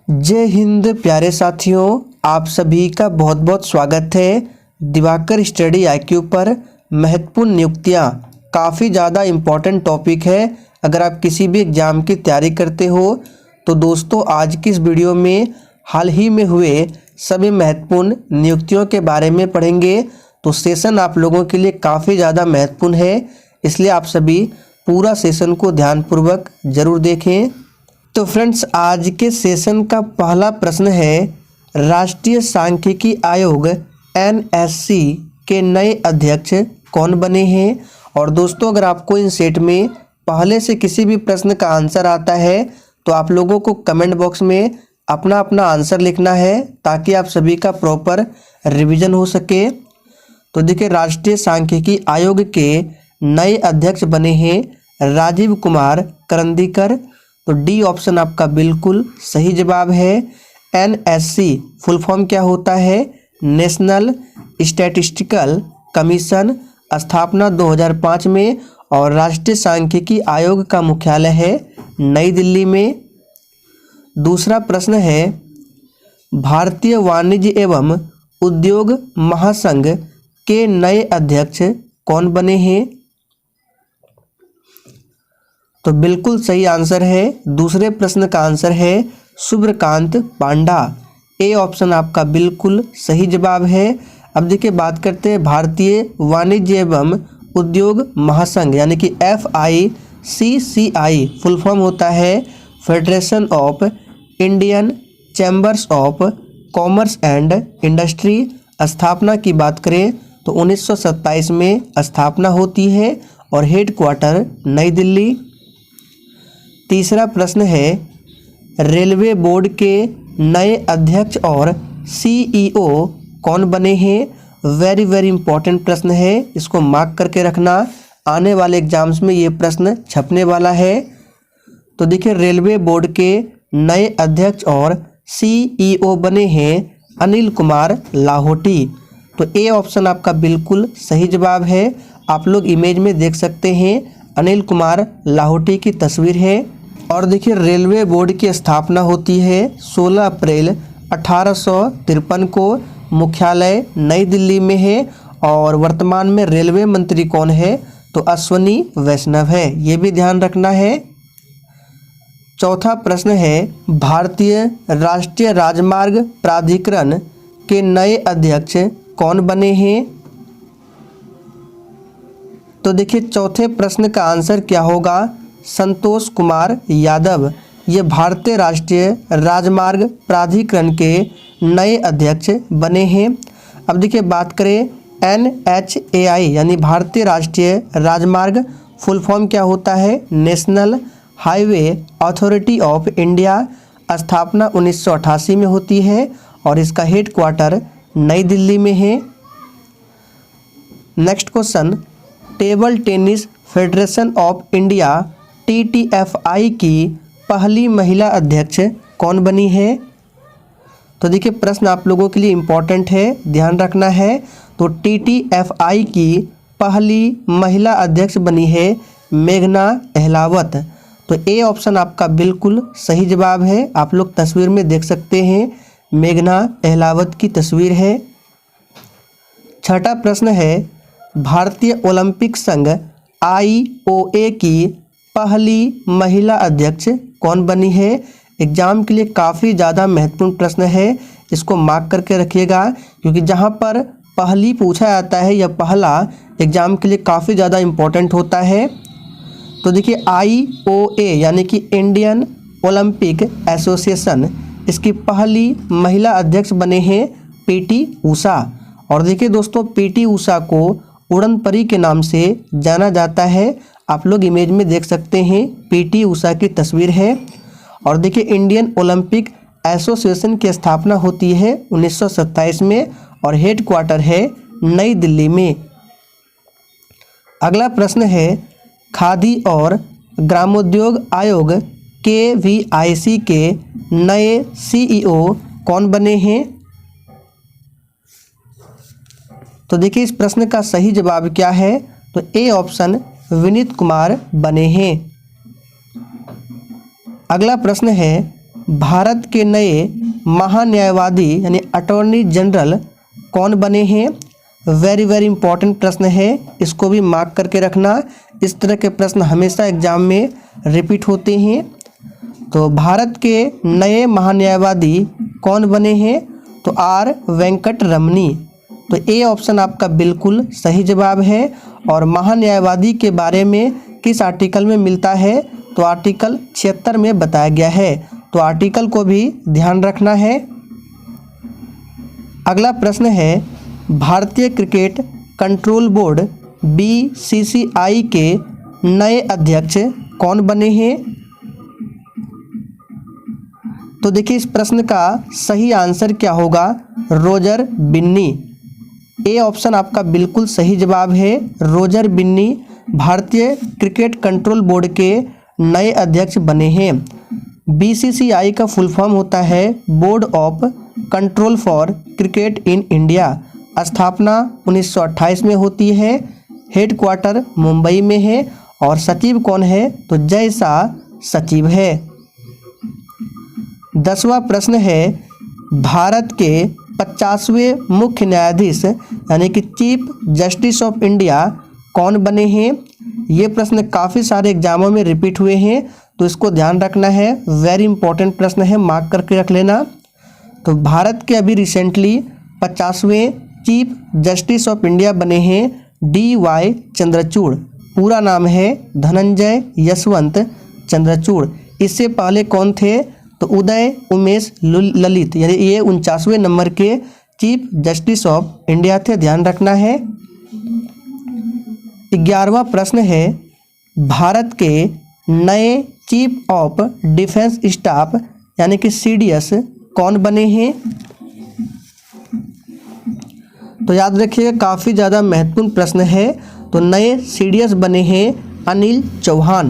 जय हिंद प्यारे साथियों, आप सभी का बहुत बहुत स्वागत है। दिवाकर स्टडी आईक्यू पर महत्वपूर्ण नियुक्तियां काफ़ी ज़्यादा इम्पॉर्टेंट टॉपिक है। अगर आप किसी भी एग्ज़ाम की तैयारी करते हो तो दोस्तों आज की इस वीडियो में हाल ही में हुए सभी महत्वपूर्ण नियुक्तियों के बारे में पढ़ेंगे। तो सेशन आप लोगों के लिए काफ़ी ज़्यादा महत्वपूर्ण है, इसलिए आप सभी पूरा सेशन को ध्यानपूर्वक ज़रूर देखें। तो फ्रेंड्स, आज के सेशन का पहला प्रश्न है, राष्ट्रीय सांख्यिकी आयोग NSC के नए अध्यक्ष कौन बने हैं। और दोस्तों, अगर आपको इन सेट में पहले से किसी भी प्रश्न का आंसर आता है तो आप लोगों को कमेंट बॉक्स में अपना अपना आंसर लिखना है ताकि आप सभी का प्रॉपर रिवीजन हो सके। तो देखिए, राष्ट्रीय सांख्यिकी आयोग के नए अध्यक्ष बने हैं राजीव कुमार करंदीकर। तो डी ऑप्शन आपका बिल्कुल सही जवाब है। NSC फुल फॉर्म क्या होता है? नेशनल स्टैटिस्टिकल कमीशन, स्थापना 2005 में और राष्ट्रीय सांख्यिकी आयोग का मुख्यालय है नई दिल्ली में। दूसरा प्रश्न है, भारतीय वाणिज्य एवं उद्योग महासंघ के नए अध्यक्ष कौन बने हैं? तो बिल्कुल सही आंसर है, दूसरे प्रश्न का आंसर है सूर्यकांत पांडा। ए ऑप्शन आपका बिल्कुल सही जवाब है। अब देखिए, बात करते हैं भारतीय वाणिज्य एवं उद्योग महासंघ यानी कि FICCI फुल फॉर्म होता है federation of Indian chambers of commerce and industry. स्थापना की बात करें तो 1927 में स्थापना होती है और हेडक्वार्टर नई दिल्ली। तीसरा प्रश्न है, रेलवे बोर्ड के नए अध्यक्ष और CEO कौन बने हैं? वेरी वेरी इंपॉर्टेंट प्रश्न है, इसको मार्क करके रखना, आने वाले एग्जाम्स में ये प्रश्न छपने वाला है। तो देखिए, रेलवे बोर्ड के नए अध्यक्ष और CEO बने हैं अनिल कुमार लाहोटी। तो ए ऑप्शन आपका बिल्कुल सही जवाब है। आप लोग इमेज में देख सकते हैं, अनिल कुमार लाहोटी की तस्वीर है। और देखिए, रेलवे बोर्ड की स्थापना होती है 16 अप्रैल 1853 को, मुख्यालय नई दिल्ली में है। और वर्तमान में रेलवे मंत्री कौन है? तो अश्वनी वैष्णव है, ये भी ध्यान रखना है। चौथा प्रश्न है, भारतीय राष्ट्रीय राजमार्ग प्राधिकरण के नए अध्यक्ष कौन बने हैं? तो देखिए, चौथे प्रश्न का आंसर क्या होगा? संतोष कुमार यादव। ये भारतीय राष्ट्रीय राजमार्ग प्राधिकरण के नए अध्यक्ष बने हैं। अब देखिए, बात करें NHAI यानी भारतीय राष्ट्रीय राजमार्ग फुल फॉर्म क्या होता है? National highway authority of India. स्थापना 1988 में होती है और इसका हेडक्वार्टर नई दिल्ली में है। Next question, table tennis federation of India TTFI की पहली महिला अध्यक्ष कौन बनी है? तो देखिए, प्रश्न आप लोगों के लिए इम्पोर्टेंट है, ध्यान रखना है। तो TTFI की पहली महिला अध्यक्ष बनी है मेघना अहलावत। तो ए ऑप्शन आपका बिल्कुल सही जवाब है। आप लोग तस्वीर में देख सकते हैं, मेघना अहलावत की तस्वीर है। छठा प्रश्न है, भारतीय ओलंपिक संघ IOA की पहली महिला अध्यक्ष कौन बनी है? एग्जाम के लिए काफ़ी ज़्यादा महत्वपूर्ण प्रश्न है, इसको मार्क करके रखिएगा, क्योंकि जहाँ पर पहली पूछा जाता है या पहला एग्जाम के लिए काफ़ी ज़्यादा इम्पोर्टेंट होता है। तो देखिए, IOA यानी कि इंडियन ओलंपिक एसोसिएशन, इसकी पहली महिला अध्यक्ष बने हैं PT ऊषा। और देखिए दोस्तों, PT ऊषा को उड़न परी के नाम से जाना जाता है। आप लोग इमेज में देख सकते हैं, PT ऊषा की तस्वीर है। और देखिए, इंडियन ओलंपिक एसोसिएशन की स्थापना होती है 1927 में और हेडक्वार्टर है नई दिल्ली में। अगला प्रश्न है, खादी और ग्रामोद्योग आयोग KVIC के नए CEO कौन बने हैं? तो देखिए, इस प्रश्न का सही जवाब क्या है? तो ए ऑप्शन विनीत कुमार बने हैं। अगला प्रश्न है, भारत के नए महान्यायवादी यानी अटॉर्नी जनरल कौन बने हैं? वेरी वेरी इंपॉर्टेंट प्रश्न है, इसको भी मार्क करके रखना। इस तरह के प्रश्न हमेशा एग्जाम में रिपीट होते हैं। तो भारत के नए महान्यायवादी कौन बने हैं? तो आर वेंकट रमनी। तो ए ऑप्शन आपका बिल्कुल सही जवाब है। और महान्यायवादी के बारे में किस आर्टिकल में मिलता है? तो आर्टिकल 76 में बताया गया है। तो आर्टिकल को भी ध्यान रखना है। अगला प्रश्न है, भारतीय क्रिकेट कंट्रोल बोर्ड BCCI के नए अध्यक्ष कौन बने हैं? तो देखिए इस प्रश्न का सही आंसर क्या होगा? रोजर बिन्नी। ए ऑप्शन आपका बिल्कुल सही जवाब है। रोजर बिन्नी भारतीय क्रिकेट कंट्रोल बोर्ड के नए अध्यक्ष बने हैं। BCCI का फुल फॉर्म होता है board of control for cricket in India. स्थापना 1928 में होती है। हेडक्वार्टर मुंबई में है। और सचिव कौन है? तो जय शाह सचिव है। 10वां प्रश्न है, भारत के 50वें मुख्य न्यायाधीश यानी कि चीफ जस्टिस ऑफ इंडिया कौन बने हैं? ये प्रश्न काफ़ी सारे एग्जामों में रिपीट हुए हैं, तो इसको ध्यान रखना है। वेरी इंपॉर्टेंट प्रश्न है, मार्क करके रख लेना। तो भारत के अभी रिसेंटली 50वें चीफ जस्टिस ऑफ इंडिया बने हैं DY चंद्रचूड़। पूरा नाम है धनंजय यशवंत चंद्रचूड़। इससे पहले कौन थे? तो उदय उमेश ललित, यानी ये 49वें नंबर के चीफ जस्टिस ऑफ इंडिया थे, ध्यान रखना है। 11वां प्रश्न है, भारत के नए चीफ ऑफ डिफेंस स्टाफ यानी कि CDS कौन बने हैं? तो याद रखिएगा काफ़ी ज़्यादा महत्वपूर्ण प्रश्न है। तो नए CDS बने हैं अनिल चौहान।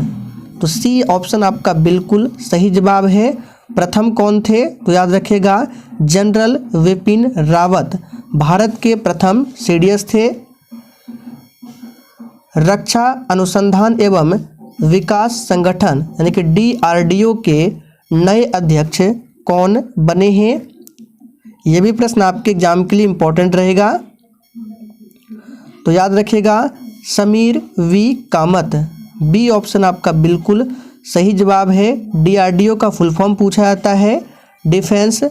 तो C ऑप्शन आपका बिल्कुल सही जवाब है। प्रथम कौन थे? तो याद रखिएगा जनरल विपिन रावत भारत के प्रथम CDS थे। रक्षा अनुसंधान एवं विकास संगठन यानी कि DRDO के नए अध्यक्ष कौन बने हैं? यह भी प्रश्न आपके एग्जाम के लिए इम्पोर्टेंट रहेगा। तो याद रखिएगा Sameer V Kamat. B option आपका बिल्कुल सही जवाब है। DRDO का फुल फॉर्म पूछा जाता है defence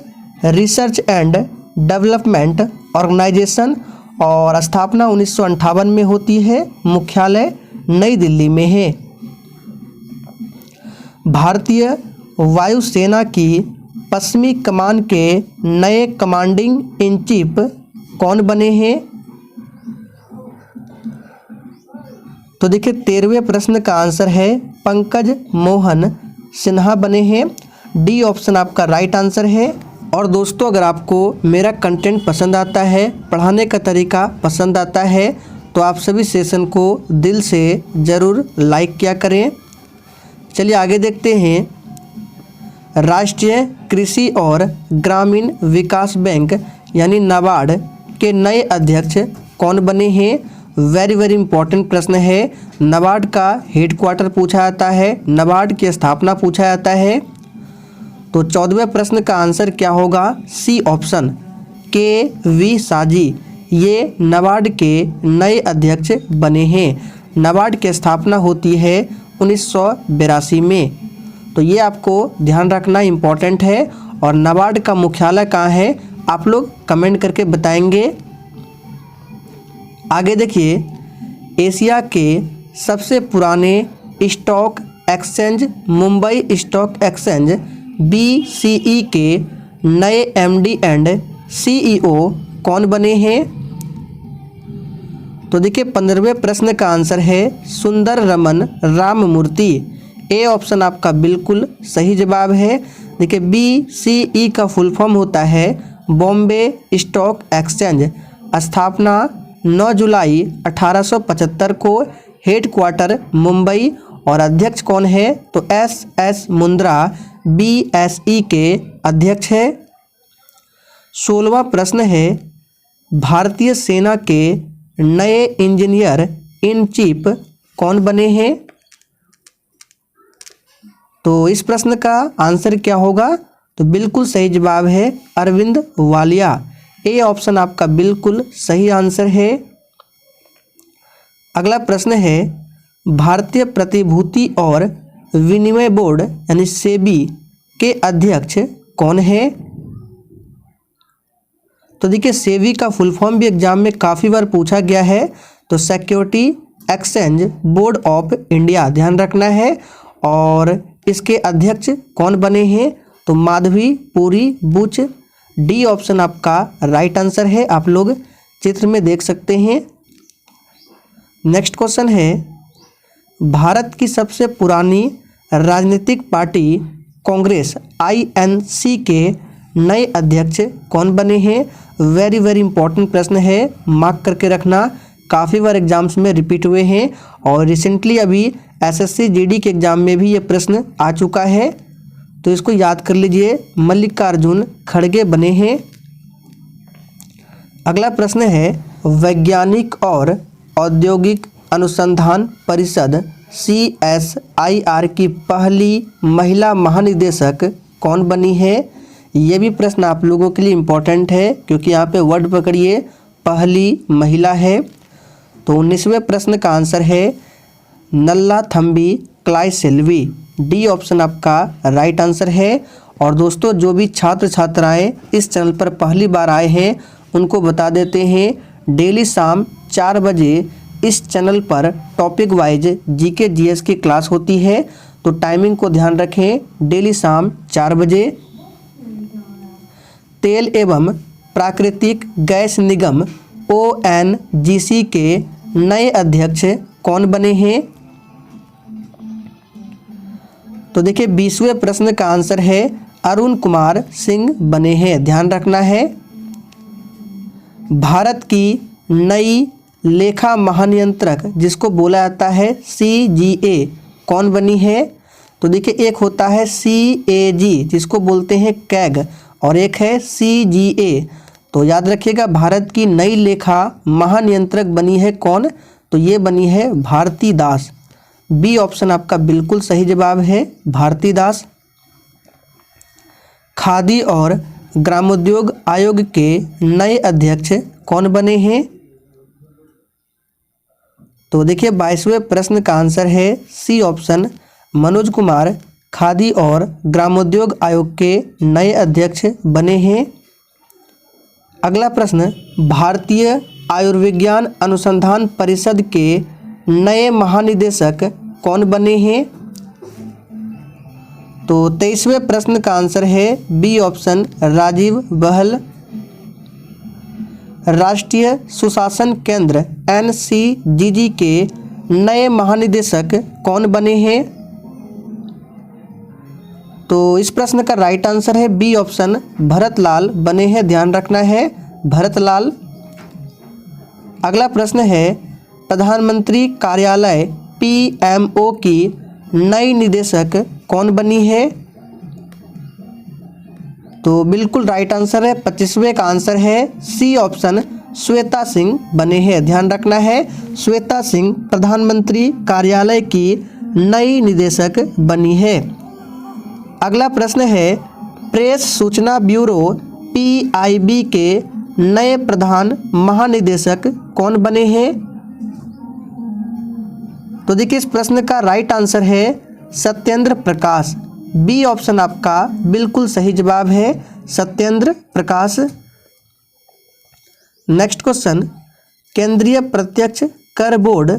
research and development organisation और स्थापना 1958 में होती है। मुख्यालय नई दिल्ली में है। भारतीय वायुसेना की पश्चिमी कमान के नए कमांडिंग इन चीफ कौन बने हैं? तो देखिए 13वें प्रश्न का आंसर है पंकज मोहन सिन्हा बने हैं। D ऑप्शन आपका राइट आंसर है। और दोस्तों अगर आपको मेरा कंटेंट पसंद आता है, पढ़ाने का तरीका पसंद आता है, तो आप सभी सेशन को दिल से ज़रूर लाइक किया करें। चलिए आगे देखते हैं। राष्ट्रीय कृषि और ग्रामीण विकास बैंक यानी नाबार्ड के नए अध्यक्ष कौन बने हैं? वेरी वेरी इंपॉर्टेंट प्रश्न है। नाबार्ड का हेडक्वार्टर पूछा जाता है, नाबार्ड की स्थापना पूछा जाता है। तो 14वें प्रश्न का आंसर क्या होगा? C ऑप्शन KV साजी ये नाबार्ड के नए अध्यक्ष बने हैं। नाबार्ड की स्थापना होती है 1982 में। तो ये आपको ध्यान रखना इम्पोर्टेंट है। और नाबार्ड का मुख्यालय कहाँ है? आप लोग कमेंट करके बताएंगे। आगे देखिए, एशिया के सबसे पुराने stock exchange Mumbai stock exchange BCE के नए MD एंड CEO कौन बने हैं? तो देखिए 15वें प्रश्न का आंसर है सुंदर रमन राममूर्ति। ए ऑप्शन आपका बिल्कुल सही जवाब है। देखिए BCE का फुल फॉर्म होता है बॉम्बे स्टॉक एक्सचेंज। स्थापना 9 जुलाई 1875 को। हेडक्वार्टर मुंबई। और अध्यक्ष कौन है? तो SS मुंद्रा BSE के अध्यक्ष है। 16वां प्रश्न है भारतीय सेना के नए इंजीनियर इन चीफ कौन बने हैं? तो इस प्रश्न का आंसर क्या होगा? तो बिल्कुल सही जवाब है अरविंद वालिया। ए ऑप्शन आपका बिल्कुल सही आंसर है। अगला प्रश्न है भारतीय प्रतिभूति और विनिमय बोर्ड यानी सेबी के अध्यक्ष कौन है? तो देखिए सेबी का फुल फॉर्म भी एग्जाम में काफ़ी बार पूछा गया है, तो security exchange board of India ध्यान रखना है। और इसके अध्यक्ष कौन बने हैं? तो माधवी पुरी बुच। डी ऑप्शन आपका राइट आंसर है, आप लोग चित्र में देख सकते हैं। नेक्स्ट क्वेश्चन है भारत की सबसे पुरानी राजनीतिक पार्टी कांग्रेस INC के नए अध्यक्ष कौन बने हैं? वेरी वेरी इंपॉर्टेंट प्रश्न है, मार्क करके रखना, काफ़ी बार एग्जाम्स में रिपीट हुए हैं और रिसेंटली अभी SSC GD के एग्जाम में भी ये प्रश्न आ चुका है, तो इसको याद कर लीजिए। मल्लिकार्जुन खड़गे बने हैं। अगला प्रश्न है वैज्ञानिक और औद्योगिक अनुसंधान परिषद CSIR की पहली महिला महानिदेशक कौन बनी है? ये भी प्रश्न आप लोगों के लिए इम्पोर्टेंट है, क्योंकि यहाँ पे वर्ड पकड़िए, पहली महिला है। तो 19वें प्रश्न का आंसर है नल्लाथम्बी क्लाइसेल्वी। डी ऑप्शन आपका राइट आंसर है। और दोस्तों जो भी छात्र छात्राएं इस चैनल पर पहली बार आए हैं उनको बता देते हैं, डेली शाम 4 बजे इस चैनल पर टॉपिक वाइज GK GS की क्लास होती है, तो टाइमिंग को ध्यान रखें, डेली शाम 4 बजे। तेल एवं प्राकृतिक गैस निगम ONGC के नए अध्यक्ष कौन बने हैं? तो देखिए 20वें प्रश्न का आंसर है अरुण कुमार सिंह बने हैं, ध्यान रखना है। भारत की नई लेखा महानियंत्रक जिसको बोला जाता है CGA कौन बनी है? तो देखिए एक होता है CAG जिसको बोलते हैं कैग और एक है CGA। तो याद रखिएगा भारत की नई लेखा महानियंत्रक बनी है कौन? तो ये बनी है भारती दास। बी ऑप्शन आपका बिल्कुल सही जवाब है, भारती दास। खादी और ग्रामोद्योग आयोग के नए अध्यक्ष कौन बने हैं? तो देखिए 22वें प्रश्न का आंसर है सी ऑप्शन मनोज कुमार खादी और ग्रामोद्योग आयोग के नए अध्यक्ष बने हैं। अगला प्रश्न भारतीय आयुर्विज्ञान अनुसंधान परिषद के नए महानिदेशक कौन बने हैं? तो 23वें प्रश्न का आंसर है बी ऑप्शन राजीव बहल। राष्ट्रीय सुशासन केंद्र NCGG के नए महानिदेशक कौन बने हैं? तो इस प्रश्न का राइट आंसर है बी ऑप्शन भरतलाल बने हैं, ध्यान रखना है भरतलाल। अगला प्रश्न है प्रधानमंत्री कार्यालय PMO की नई निदेशक कौन बनी है? तो बिल्कुल राइट आंसर है 25वें का आंसर है सी ऑप्शन श्वेता सिंह बने हैं, ध्यान रखना है श्वेता सिंह प्रधानमंत्री कार्यालय की नई निदेशक बनी है। अगला प्रश्न है प्रेस सूचना ब्यूरो PIB के नए प्रधान महानिदेशक कौन बने हैं? तो देखिए इस प्रश्न का राइट आंसर है सत्येंद्र प्रकाश। बी ऑप्शन आपका बिल्कुल सही जवाब है सत्येंद्र प्रकाश। नेक्स्ट क्वेश्चन केंद्रीय प्रत्यक्ष कर बोर्ड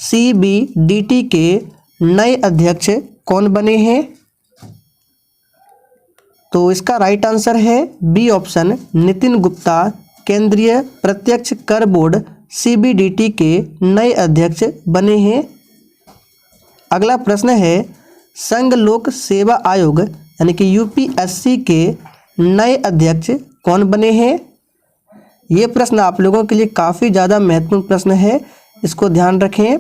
CBDT के नए अध्यक्ष कौन बने हैं? तो इसका राइट आंसर है बी ऑप्शन नितिन गुप्ता केंद्रीय प्रत्यक्ष कर बोर्ड CBDT के नए अध्यक्ष बने हैं। अगला प्रश्न है संघ लोक सेवा आयोग यानी कि UPSC के नए अध्यक्ष कौन बने हैं? ये प्रश्न आप लोगों के लिए काफ़ी ज़्यादा महत्वपूर्ण प्रश्न है, इसको ध्यान रखें।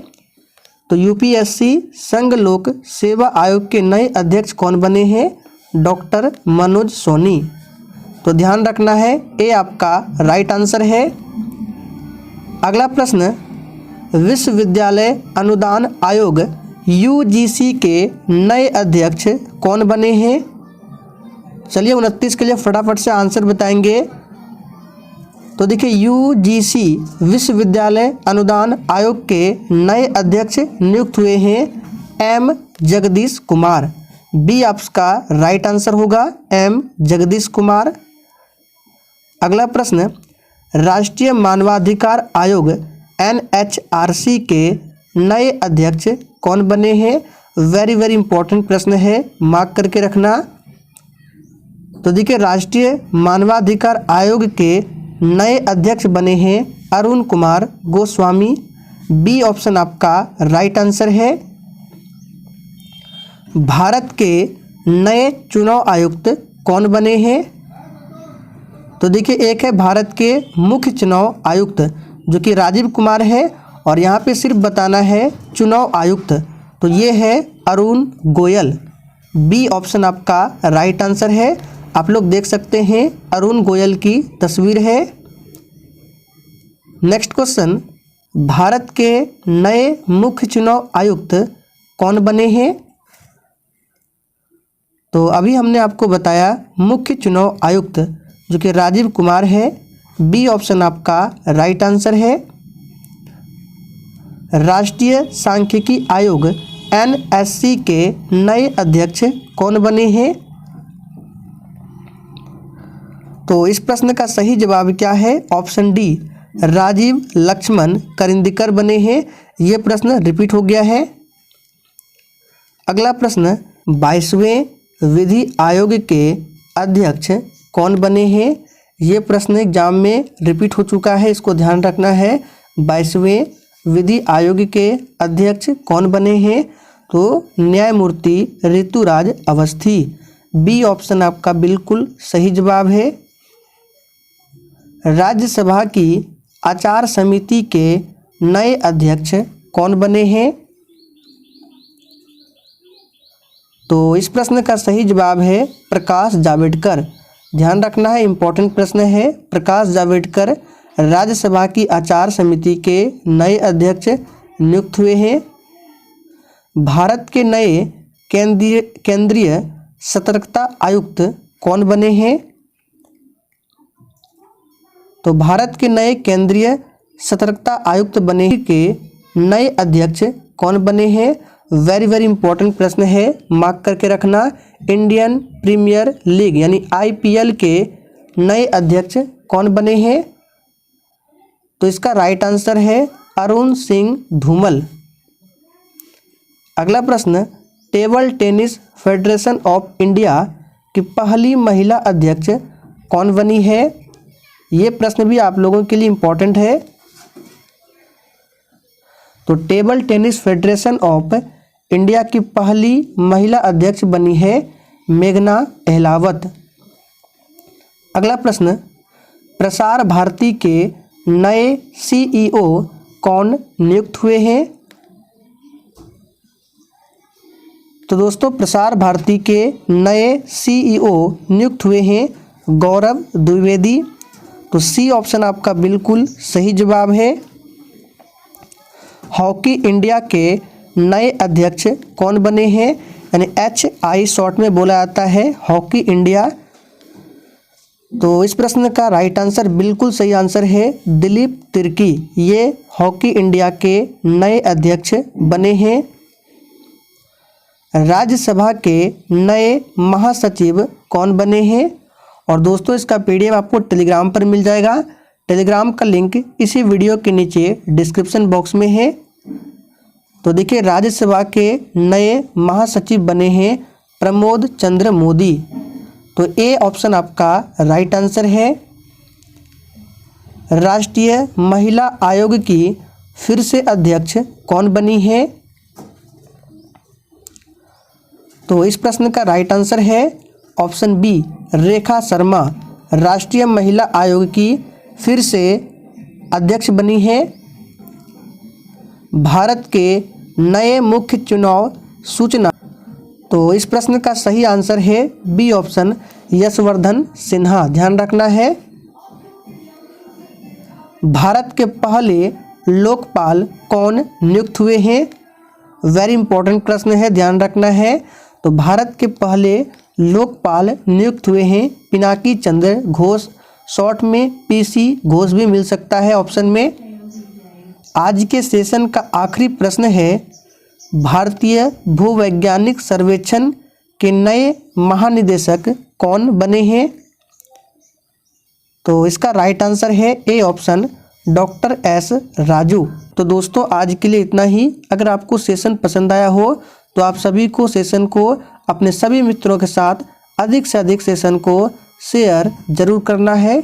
तो UPSC संघ लोक सेवा आयोग के नए अध्यक्ष कौन बने हैं? डॉक्टर मनोज सोनी। तो ध्यान रखना है ये आपका राइट आंसर है। अगला प्रश्न विश्वविद्यालय अनुदान आयोग UGC के नए अध्यक्ष कौन बने हैं? चलिए 29 के लिए फटाफट से आंसर बताएंगे। तो देखिए यूजीसी विश्वविद्यालय अनुदान आयोग के नए अध्यक्ष नियुक्त हुए हैं एम जगदीश कुमार। बी आपका राइट आंसर होगा, एम जगदीश कुमार। अगला प्रश्न, राष्ट्रीय मानवाधिकार आयोग एनएचआरसी के नए अध्यक्ष कौन बने हैं? वेरी वेरी इंपॉर्टेंट प्रश्न है, मार्क करके रखना। तो देखिए राष्ट्रीय मानवाधिकार आयोग के नए अध्यक्ष बने हैं अरुण कुमार गोस्वामी। बी ऑप्शन आपका राइट आंसर है। भारत के नए चुनाव आयुक्त कौन बने हैं? तो देखिए एक है भारत के मुख्य चुनाव आयुक्त जो कि राजीव कुमार है, और यहाँ पे सिर्फ बताना है चुनाव आयुक्त, तो ये है अरुण गोयल। बी ऑप्शन आपका राइट आंसर है। आप लोग देख सकते हैं अरुण गोयल की तस्वीर है। नेक्स्ट क्वेश्चन, भारत के नए मुख्य चुनाव आयुक्त कौन बने हैं? तो अभी हमने आपको बताया मुख्य चुनाव आयुक्त जो कि राजीव कुमार है। बी ऑप्शन आपका राइट आंसर है। राष्ट्रीय सांख्यिकी आयोग एनएससी के नए अध्यक्ष कौन बने हैं? तो इस प्रश्न का सही जवाब क्या है? ऑप्शन डी, राजीव लक्ष्मण करिंदकर बने हैं। ये प्रश्न रिपीट हो गया है। अगला प्रश्न, 22वें विधि आयोग के अध्यक्ष कौन बने हैं? ये प्रश्न एग्जाम में रिपीट हो चुका है, इसको ध्यान रखना है। 22वें विधि आयोग के अध्यक्ष कौन बने हैं? तो न्यायमूर्ति ऋतुराज अवस्थी। बी ऑप्शन आपका बिल्कुल सही जवाब है। राज्यसभा की आचार समिति के नए अध्यक्ष कौन बने हैं? तो इस प्रश्न का सही जवाब है प्रकाश जावड़ेकर। ध्यान रखना है, इंपॉर्टेंट प्रश्न है। प्रकाश जावड़ेकर राज्यसभा की आचार समिति के नए अध्यक्ष नियुक्त हुए हैं। भारत के नए केंद्रीय सतर्कता आयुक्त कौन बने हैं? तो भारत के नए केंद्रीय सतर्कता आयुक्त बने के नए अध्यक्ष कौन बने हैं? वेरी वेरी इंपॉर्टेंट प्रश्न है, मार्क करके रखना। इंडियन प्रीमियर लीग यानी आईपीएल के नए अध्यक्ष कौन बने हैं? तो इसका राइट आंसर है अरुण सिंह धूमल। अगला प्रश्न, table tennis federation of India की पहली महिला अध्यक्ष कौन बनी है? ये प्रश्न भी आप लोगों के लिए इम्पोर्टेंट है। तो table tennis federation of India की पहली महिला अध्यक्ष बनी है मेघना अहलावत। अगला प्रश्न, प्रसार भारती के नए सीईओ कौन नियुक्त हुए हैं? तो दोस्तों प्रसार भारती के नए सीईओ नियुक्त हुए हैं गौरव द्विवेदी। तो सी ऑप्शन आपका बिल्कुल सही जवाब है। हॉकी इंडिया के नए अध्यक्ष कौन बने हैं? यानी HI शॉर्ट में बोला जाता है हॉकी इंडिया। तो इस प्रश्न का राइट आंसर बिल्कुल सही आंसर है दिलीप तिर्की। ये हॉकी इंडिया के नए अध्यक्ष बने हैं। राज्यसभा के नए महासचिव कौन बने हैं? और दोस्तों इसका PDF आपको टेलीग्राम पर मिल जाएगा। टेलीग्राम का लिंक इसी वीडियो के नीचे डिस्क्रिप्शन बॉक्स में है। तो देखिए राज्यसभा के नए महासचिव बने हैं प्रमोद चंद्र मोदी। तो ए ऑप्शन आपका राइट आंसर है। राष्ट्रीय महिला आयोग की फिर से अध्यक्ष कौन बनी है? तो इस प्रश्न का राइट आंसर है ऑप्शन बी, रेखा शर्मा। राष्ट्रीय महिला आयोग की फिर से अध्यक्ष बनी है। भारत के नए मुख्य चुनाव सूचना। तो इस प्रश्न का सही आंसर है बी ऑप्शन, यशवर्धन सिन्हा। ध्यान रखना है। भारत के पहले लोकपाल कौन नियुक्त हुए हैं? वेरी इंपॉर्टेंट प्रश्न है, ध्यान रखना है। तो भारत के पहले लोकपाल नियुक्त हुए हैं पिनाकी चंद्र घोष, शॉर्ट में पीसी घोष भी मिल सकता है ऑप्शन में। आज के सेशन का आखिरी प्रश्न है, भारतीय भूवैज्ञानिक सर्वेक्षण के नए महानिदेशक कौन बने हैं? तो इसका राइट आंसर है A option, doctor S Raju. तो दोस्तों आज के लिए इतना ही। अगर आपको सेशन पसंद आया हो तो आप सभी को सेशन को अपने सभी मित्रों के साथ अधिक से अधिक सेशन को शेयर जरूर करना है।